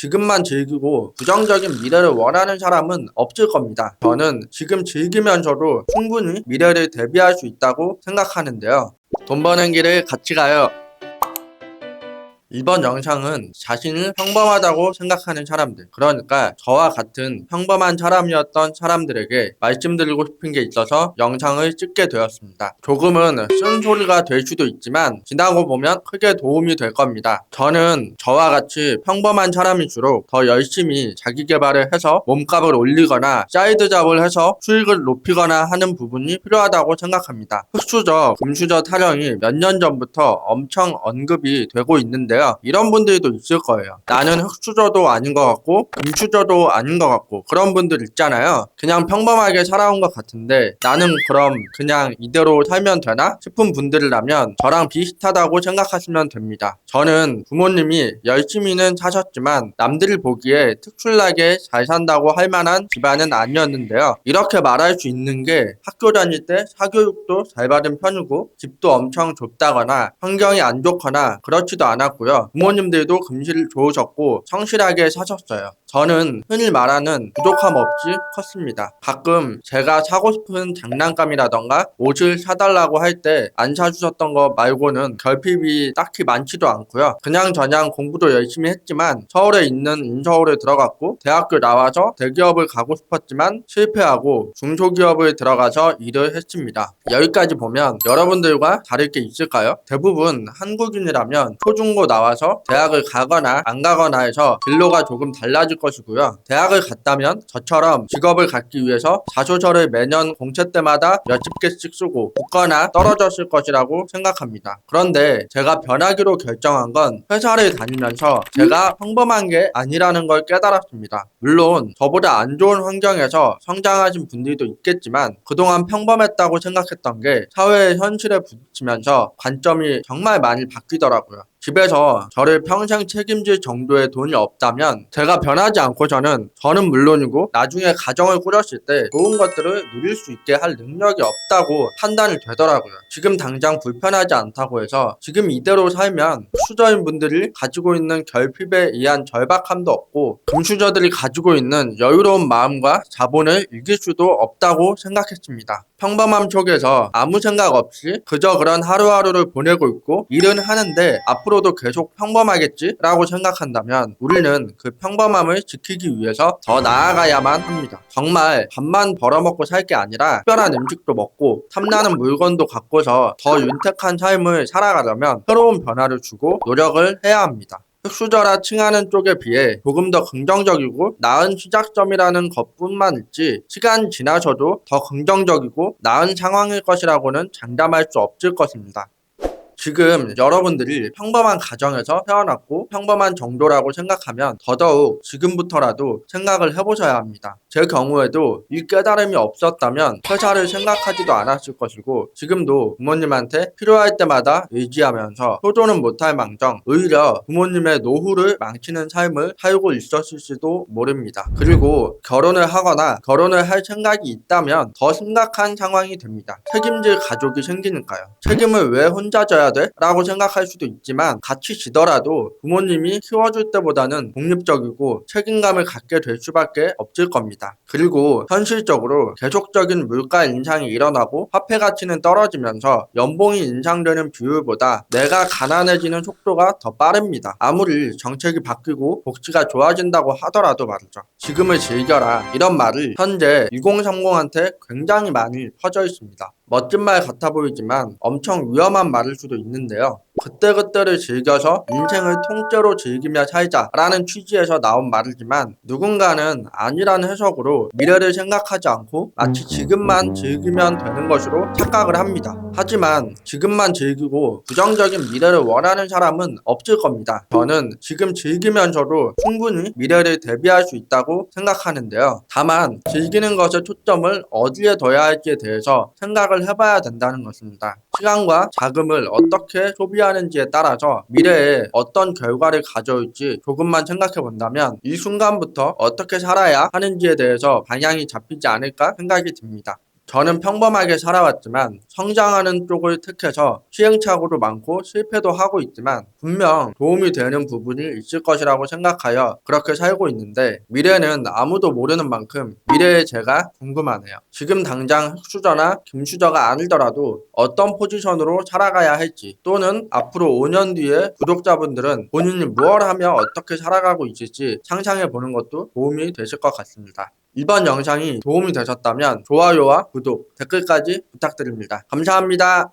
지금만 즐기고 부정적인 미래를 원하는 사람은 없을 겁니다. 저는 지금 즐기면서도 충분히 미래를 대비할 수 있다고 생각하는데요. 돈 버는 길을 같이 가요. 이번 영상은 자신을 평범하다고 생각하는 사람들, 그러니까 저와 같은 평범한 사람이었던 사람들에게 말씀드리고 싶은 게 있어서 영상을 찍게 되었습니다. 조금은 쓴소리가 될 수도 있지만 지나고 보면 크게 도움이 될 겁니다. 저는 저와 같이 평범한 사람일수록 더 열심히 자기 개발을 해서 몸값을 올리거나 사이드 잡을 해서 수익을 높이거나 하는 부분이 필요하다고 생각합니다. 흑수저, 금수저 타령이 몇 년 전부터 엄청 언급이 되고 있는데요. 이런 분들도 있을 거예요. 나는 흑수저도 아닌 것 같고 금수저도 아닌 것 같고 그런 분들 있잖아요. 그냥 평범하게 살아온 것 같은데 나는 그럼 그냥 이대로 살면 되나 싶은 분들이라면 저랑 비슷하다고 생각하시면 됩니다. 저는 부모님이 열심히는 사셨지만 남들이 보기에 특출나게 잘 산다고 할 만한 집안은 아니었는데요. 이렇게 말할 수 있는 게 학교 다닐 때 사교육도 잘 받은 편이고 집도 엄청 좁다거나 환경이 안 좋거나 그렇지도 않았고요. 부모님들도 금실 좋으셨고 성실하게 사셨어요. 저는 흔히 말하는 부족함 없이 컸습니다. 가끔 제가 사고 싶은 장난감이라던가 옷을 사달라고 할 때 안 사주셨던 거 말고는 결핍이 딱히 많지도 않고요. 그냥저냥 공부도 열심히 했지만 서울에 있는 인서울에 들어갔고 대학교 나와서 대기업을 가고 싶었지만 실패하고 중소기업을 들어가서 일을 했습니다. 여기까지 보면 여러분들과 다를 게 있을까요? 대부분 한국인이라면 초중고 나와서 대학을 가거나 안 가거나 해서 진로가 조금 달라질 것이고요. 대학을 갔다면 저처럼 직업을 갖기 위해서 자소서를 매년 공채 때마다 몇십 개씩 쓰고 붙거나 떨어졌을 것이라고 생각합니다. 그런데 제가 변하기로 결정한 건 회사를 다니면서 제가 평범한 게 아니라는 걸 깨달았습니다. 물론 저보다 안 좋은 환경에서 성장하신 분들도 있겠지만 그동안 평범했다고 생각했던 게 사회의 현실에 부딪히면서 관점이 정말 많이 바뀌더라고요. 집에서 저를 평생 책임질 정도의 돈이 없다면 제가 변하지 않고서는 저는 물론이고 나중에 가정을 꾸렸을 때 좋은 것들을 누릴 수 있게 할 능력이 없다고 판단이 되더라고요. 지금 당장 불편하지 않다고 해서 지금 이대로 살면 수저인 분들이 가지고 있는 결핍에 의한 절박함도 없고 금수저들이 가지고 있는 여유로운 마음과 자본을 이길 수도 없다고 생각했습니다. 평범함 속에서 아무 생각 없이 그저 그런 하루하루를 보내고 있고 일은 하는데 앞으로도 계속 평범하겠지? 라고 생각한다면 우리는 그 평범함을 지키기 위해서 더 나아가야만 합니다. 정말 밥만 벌어먹고 살 게 아니라 특별한 음식도 먹고 탐나는 물건도 갖고서 더 윤택한 삶을 살아가려면 새로운 변화를 주고 노력을 해야 합니다. 흑수저라 칭하는 쪽에 비해 조금 더 긍정적이고 나은 시작점이라는 것뿐만 있지 시간 지나서도 더 긍정적이고 나은 상황일 것이라고는 장담할 수 없을 것입니다. 지금 여러분들이 평범한 가정에서 태어났고 평범한 정도라고 생각하면 더더욱 지금부터라도 생각을 해보셔야 합니다. 제 경우에도 이 깨달음이 없었다면 회사를 생각하지도 않았을 것이고 지금도 부모님한테 필요할 때마다 의지하면서 효도는 못할 망정 오히려 부모님의 노후를 망치는 삶을 살고 있었을지도 모릅니다. 그리고 결혼을 하거나 결혼을 할 생각이 있다면 더 심각한 상황이 됩니다. 책임질 가족이 생기니까요. 책임을 왜 혼자 져야 돼? 라고 생각할 수도 있지만 같이 지더라도 부모님이 키워줄 때보다는 독립적이고 책임감을 갖게 될 수밖에 없을 겁니다. 그리고 현실적으로 계속적인 물가 인상이 일어나고 화폐 가치는 떨어지면서 연봉이 인상되는 비율보다 내가 가난해지는 속도가 더 빠릅니다. 아무리 정책이 바뀌고 복지가 좋아진다고 하더라도 말이죠. 지금을 즐겨라 이런 말을 현재 2030한테 굉장히 많이 퍼져 있습니다. 멋진 말 같아 보이지만 엄청 위험한 말일 수도 있는데요. 그때그때를 즐겨서 인생을 통째로 즐기며 살자라는 취지에서 나온 말이지만 누군가는 아니라는 해석으로 미래를 생각하지 않고 마치 지금만 즐기면 되는 것으로 착각을 합니다. 하지만 지금만 즐기고 부정적인 미래를 원하는 사람은 없을 겁니다. 저는 지금 즐기면서도 충분히 미래를 대비할 수 있다고 생각하는데요. 다만 즐기는 것의 초점을 어디에 둬야 할지에 대해서 생각을 해봐야 된다는 것입니다. 시간과 자금을 어떻게 소비하는지에 따라서 미래에 어떤 결과를 가져올지 조금만 생각해 본다면 이 순간부터 어떻게 살아야 하는지에 대해서 방향이 잡히지 않을까 생각이 듭니다. 저는 평범하게 살아왔지만 성장하는 쪽을 택해서 시행착오도 많고 실패도 하고 있지만 분명 도움이 되는 부분이 있을 것이라고 생각하여 그렇게 살고 있는데 미래는 아무도 모르는 만큼 미래의 제가 궁금하네요. 지금 당장 흑수저나 김수저가 아니더라도 어떤 포지션으로 살아가야 할지 또는 앞으로 5년 뒤에 구독자분들은 본인이 무엇을 하며 어떻게 살아가고 있을지 상상해 보는 것도 도움이 되실 것 같습니다. 이번 영상이 도움이 되셨다면 좋아요와 구독, 댓글까지 부탁드립니다. 감사합니다.